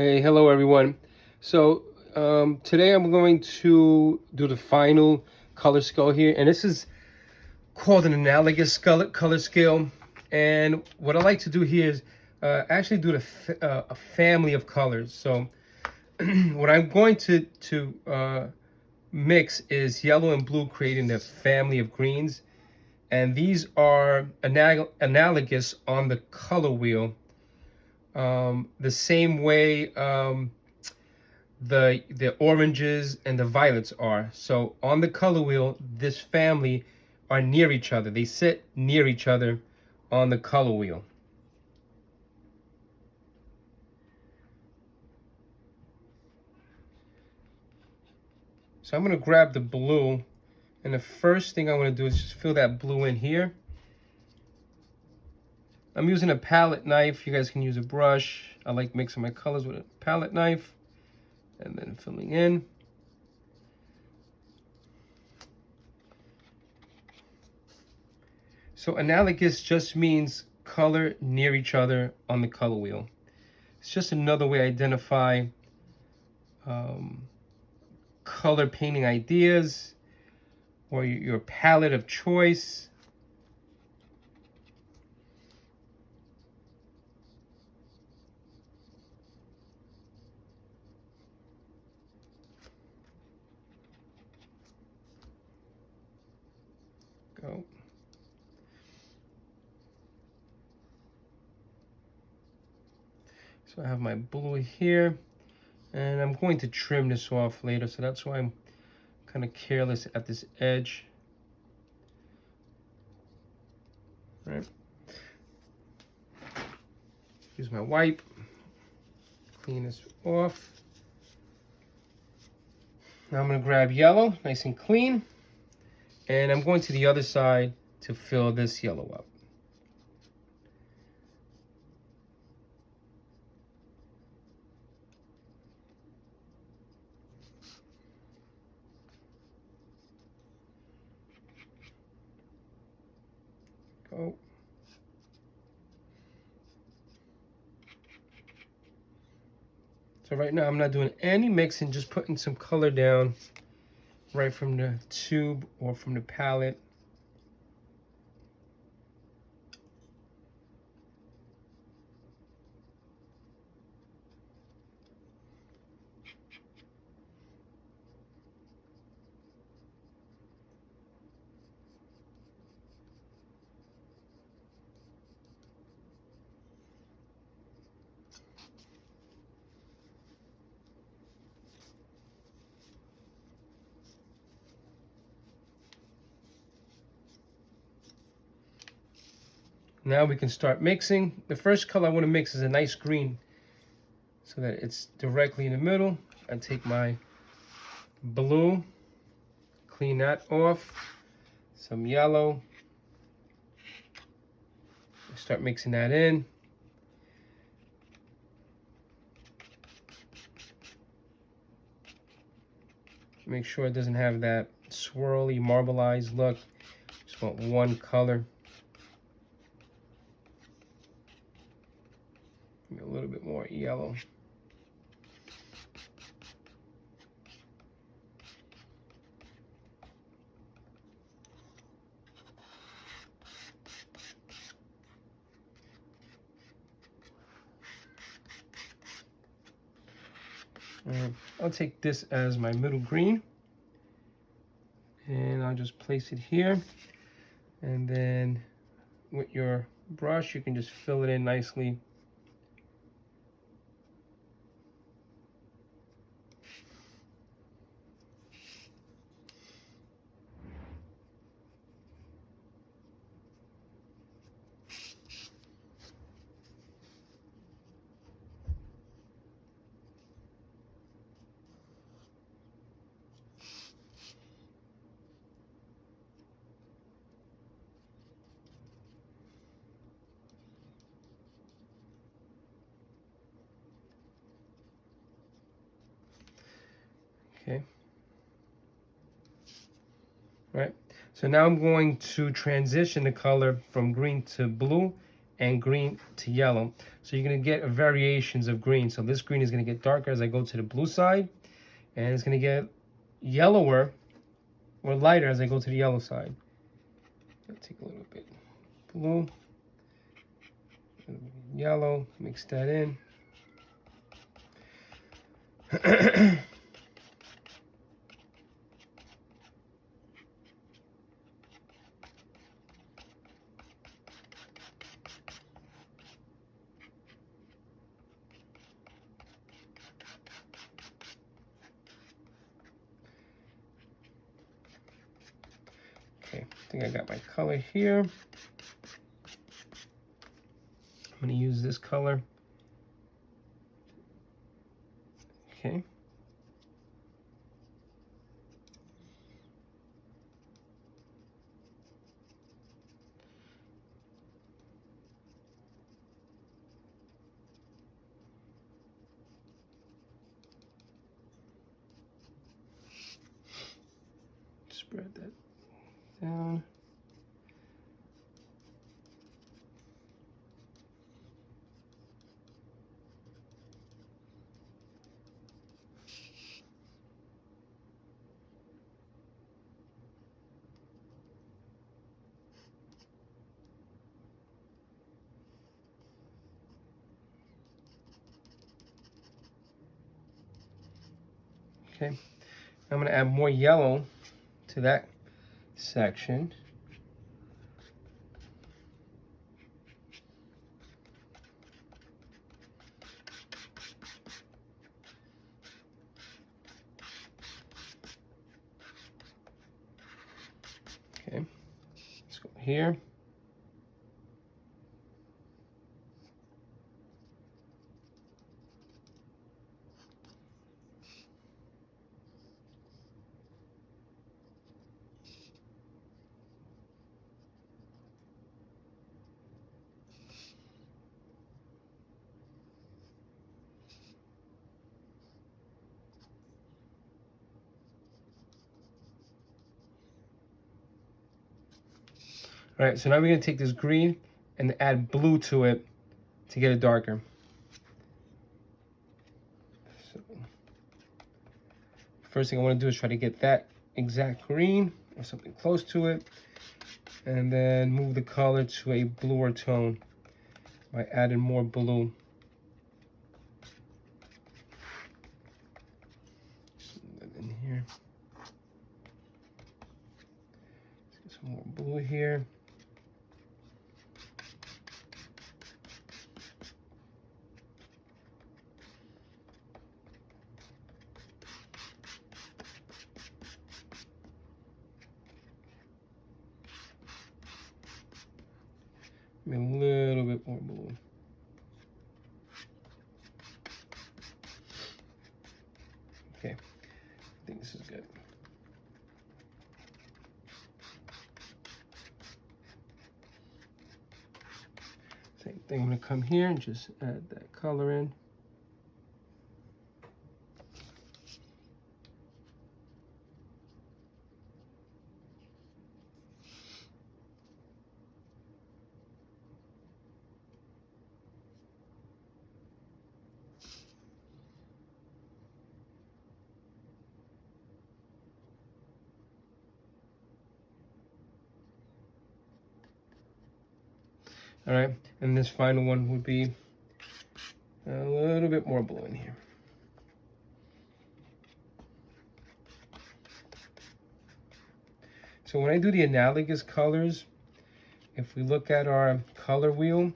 Hey, hello everyone. So today I'm going to do the final color scale here, and this is called an analogous color scale. And what I like to do here is actually do a family of colors. So what I'm going to mix is yellow and blue, creating a family of greens, and these are analogous on the color wheel, the same way. The oranges and the violets are. So on the color wheel, this family are near each other. They sit near each other on the color wheel. So I'm going to grab the blue, and the first thing I want to do is just fill that blue in here. I'm using a palette knife. You guys can use a brush. I like mixing my colors with a palette knife and then filling in. So analogous just means color near each other on the color wheel. It's just another way to identify color painting ideas or your palette of choice. Go. So I have my blue here, and I'm going to trim this off later, so that's why I'm kind of careless at this edge. All right. Use my wipe, clean this off. Now I'm going to grab yellow, nice and clean, and I'm going to the other side to fill this yellow up. Go. So right now I'm not doing any mixing, just putting some color down right from the tube or from the palette. Now we can start mixing. The first color I want to mix is a nice green so that it's directly in the middle. I take my blue, clean that off, some yellow, start mixing that in. Make sure it doesn't have that swirly, marbleized look. Just want one color. Maybe a little bit more yellow. I'll take this as my middle green, and I'll just place it here, and then with your brush you can just fill it in nicely. Okay. Right. So now I'm going to transition the color from green to blue and green to yellow. So you're going to get variations of green. So this green is going to get darker as I go to the blue side, and it's going to get yellower or lighter as I go to the yellow side. I'll take a little bit blue, yellow, mix that in. Okay, I think I got my color here. I'm going to use this color. Okay. Spread that down. Okay, I'm going to add more yellow to that section. Okay, let's go here. All right, so now we're going to take this green and add blue to it to get it darker. So, first thing I want to do is try to get that exact green or something close to it, and then move the color to a bluer tone by adding more blue. In here. Let's get some more blue here. A little bit more blue. Okay, I think this is good. Same thing, I'm gonna come here and just add that color in. All right, and this final one would be a little bit more blue in here. So when I do the analogous colors, if we look at our color wheel,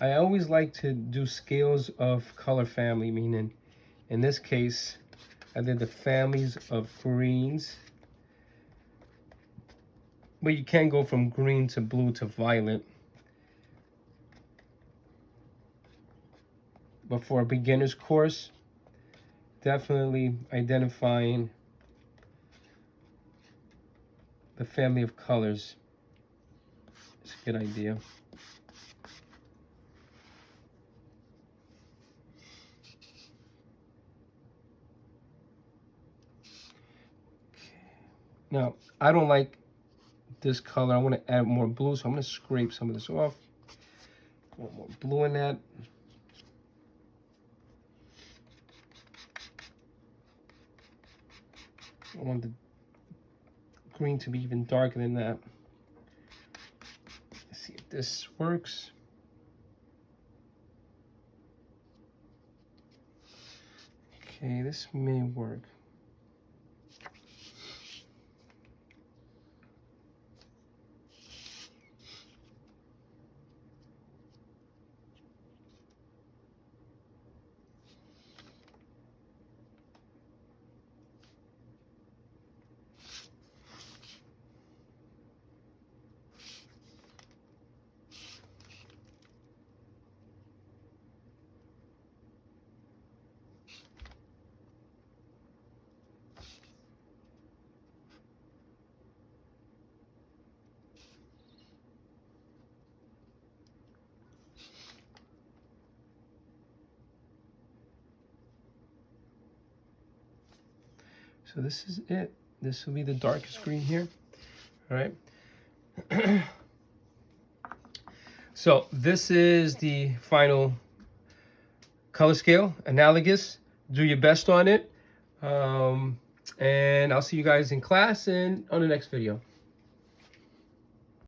I always like to do scales of color family, meaning in this case, I did the families of greens. But you can go from green to blue to violet. But for a beginner's course, definitely identifying the family of colors is a good idea. Now, I don't like this color. I want to add more blue, so I'm going to scrape some of this off. want more blue in that. I want the green to be even darker than that. Let's see if this works. Okay, this may work. So this is it. This will be the darkest green here. All right. So this is the final color scale, analogous. Do your best on it. And I'll see you guys in class and on the next video.